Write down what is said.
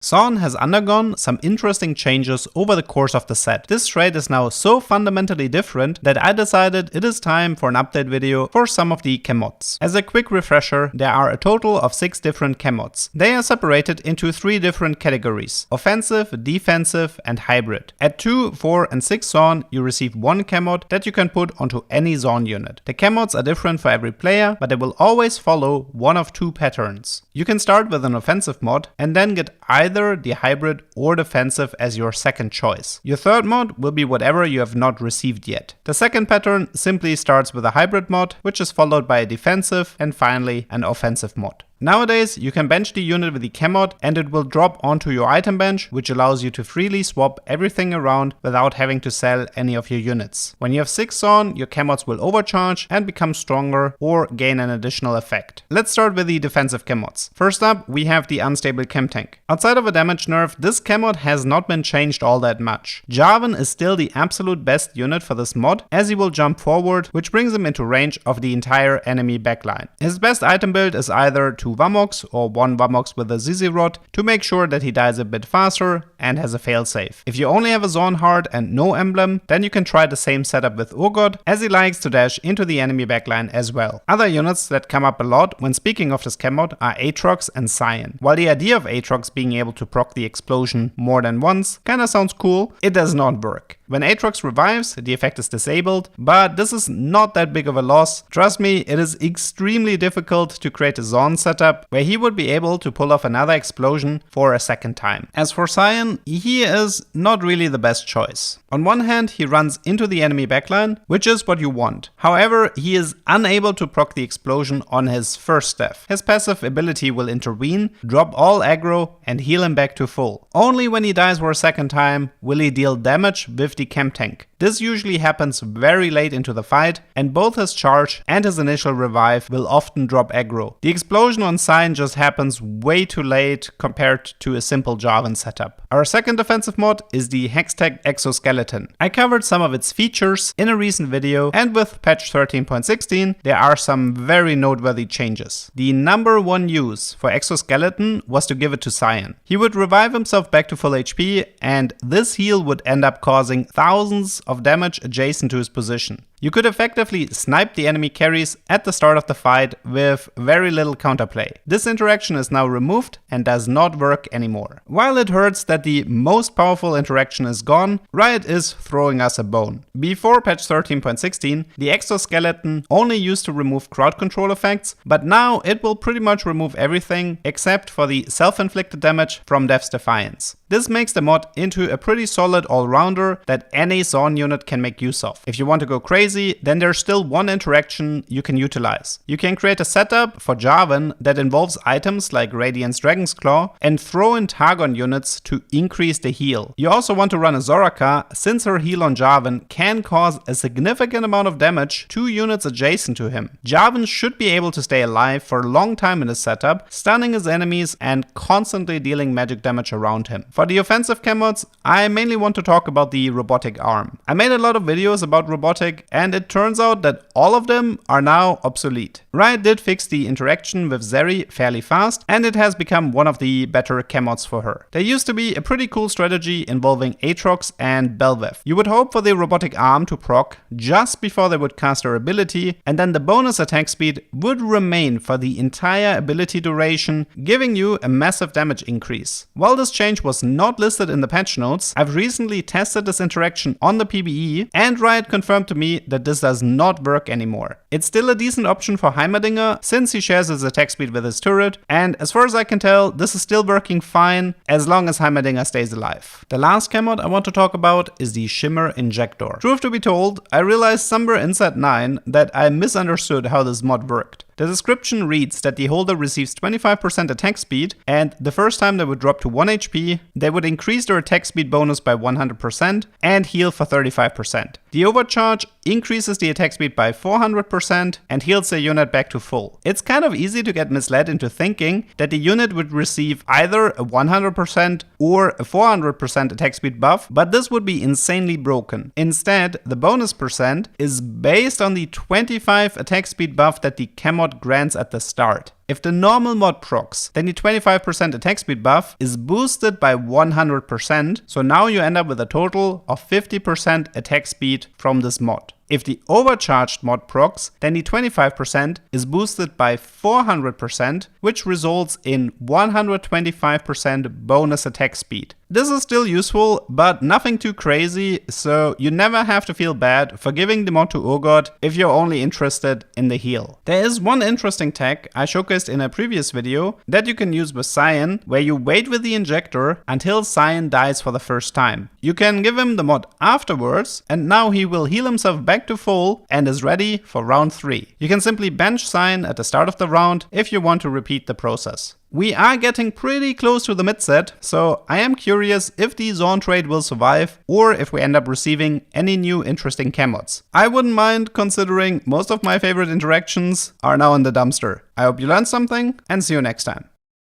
Zaun has undergone some interesting changes over the course of the set. This trait is now so fundamentally different that I decided it is time for an update video for some of the Chem Mods. As a quick refresher, there are a total of 6 different Chem Mods. They are separated into 3 different categories: offensive, defensive and hybrid. At 2, 4 and 6 Zaun you receive one Chem Mod that you can put onto any Zaun unit. The Chem Mods are different for every player, but they will always follow one of 2 patterns. You can start with an offensive mod and then get either the hybrid or defensive as your second choice. Your third mod will be whatever you have not received yet. The second pattern simply starts with a hybrid mod, which is followed by a defensive and finally an offensive mod. Nowadays, you can bench the unit with the Chem Mod and it will drop onto your item bench, which allows you to freely swap everything around without having to sell any of your units. When you have 6 Zaun, your Chem Mods will overcharge and become stronger or gain an additional effect. Let's start with the defensive Chem Mods. First up, we have the unstable Chemtank. Outside of a damage nerf, this Chem Mod has not been changed all that much. Jarvan is still the absolute best unit for this mod, as he will jump forward, which brings him into range of the entire enemy backline. His best item build is either 2 Vamox or 1 Vamox with a ZZ Rod to make sure that he dies a bit faster and has a failsafe. If you only have a Zaun heart and no emblem, then you can try the same setup with Urgot, as he likes to dash into the enemy backline as well. Other units that come up a lot when speaking of this Chem Mod are Aatrox and Zaun. While the idea of Aatrox being able to proc the explosion more than once kinda sounds cool, it does not work. When Aatrox revives, the effect is disabled, but this is not that big of a loss. Trust me, it is extremely difficult to create a Zaun setup where he would be able to pull off another explosion for a second time. As for Zaun, he is not really the best choice. On one hand, he runs into the enemy backline, which is what you want. However, he is unable to proc the explosion on his first death. His passive ability will intervene, drop all aggro and heal him back to full. Only when he dies for a second time will he deal damage with the Chemtank. This usually happens very late into the fight, and both his charge and his initial revive will often drop aggro. The explosion on Zaun just happens way too late compared to a simple Jarvan setup. Our second defensive mod is the Hextech Exoskeleton. I covered some of its features in a recent video, and with patch 13.16 there are some very noteworthy changes. The number 1 use for Exoskeleton was to give it to Zaun. He would revive himself back to full HP, and this heal would end up causing thousands of damage adjacent to his position. You could effectively snipe the enemy carries at the start of the fight with very little counterplay. This interaction is now removed and does not work anymore. While it hurts that the most powerful interaction is gone, Riot is throwing us a bone. Before patch 13.16, the Exoskeleton only used to remove crowd control effects, but now it will pretty much remove everything except for the self-inflicted damage from Death's Defiance. This makes the mod into a pretty solid all-rounder that any Zaun unit can make use of. If you want to go crazy, then there's still one interaction you can utilize. You can create a setup for Jarvan that involves items like Radiant's Dragon's Claw and throw in Targon units to increase the heal. You also want to run a Zoraka, since her heal on Jarvan can cause a significant amount of damage to units adjacent to him. Jarvan should be able to stay alive for a long time in this setup, stunning his enemies and constantly dealing magic damage around him. For the offensive Chem Mods, I mainly want to talk about the Robotic Arm. I made a lot of videos about Robotic, and it turns out that all of them are now obsolete. Riot did fix the interaction with Zeri fairly fast, and it has become one of the better Chem Mods for her. There used to be a pretty cool strategy involving Aatrox and Belveth. You would hope for the Robotic Arm to proc just before they would cast her ability, and then the bonus attack speed would remain for the entire ability duration, giving you a massive damage increase. While this change was not listed in the patch notes, I've recently tested this interaction on the PvE, and Riot confirmed to me that this does not work anymore. It's still a decent option for Heimerdinger, since he shares his attack speed with his turret, and as far as I can tell, this is still working fine as long as Heimerdinger stays alive. The last Chem Mod I want to talk about is the Shimmer Injector. Truth to be told, I realized somewhere in Set 9 that I misunderstood how this mod worked. The description reads that the holder receives 25% attack speed, and the first time they would drop to 1 HP, they would increase their attack speed bonus by 100% and heal for 35%. The overcharge increases the attack speed by 400% and heals the unit back to full. It's kind of easy to get misled into thinking that the unit would receive either a 100% or a 400% attack speed buff, but this would be insanely broken. Instead, the bonus percent is based on the 25 attack speed buff that the Chem Mod grants at the start. If the normal mod procs, then the 25% attack speed buff is boosted by 100%, so now you end up with a total of 50% attack speed from this mod. If the overcharged mod procs, then the 25% is boosted by 400%, which results in 125% bonus attack speed. This is still useful, but nothing too crazy, so you never have to feel bad for giving the mod to Urgot if you're only interested in the heal. There is one interesting tech I showcased in a previous video that you can use with Zaun, where you wait with the injector until Zaun dies for the first time. You can give him the mod afterwards, and now he will heal himself back to full and is ready for round 3. You can simply bench Zaun at the start of the round if you want to repeat the process. We are getting pretty close to the mid set, so I am curious if the Zaun trade will survive or if we end up receiving any new interesting Chem Mods. I wouldn't mind, considering most of my favorite interactions are now in the dumpster. I hope you learned something and see you next time.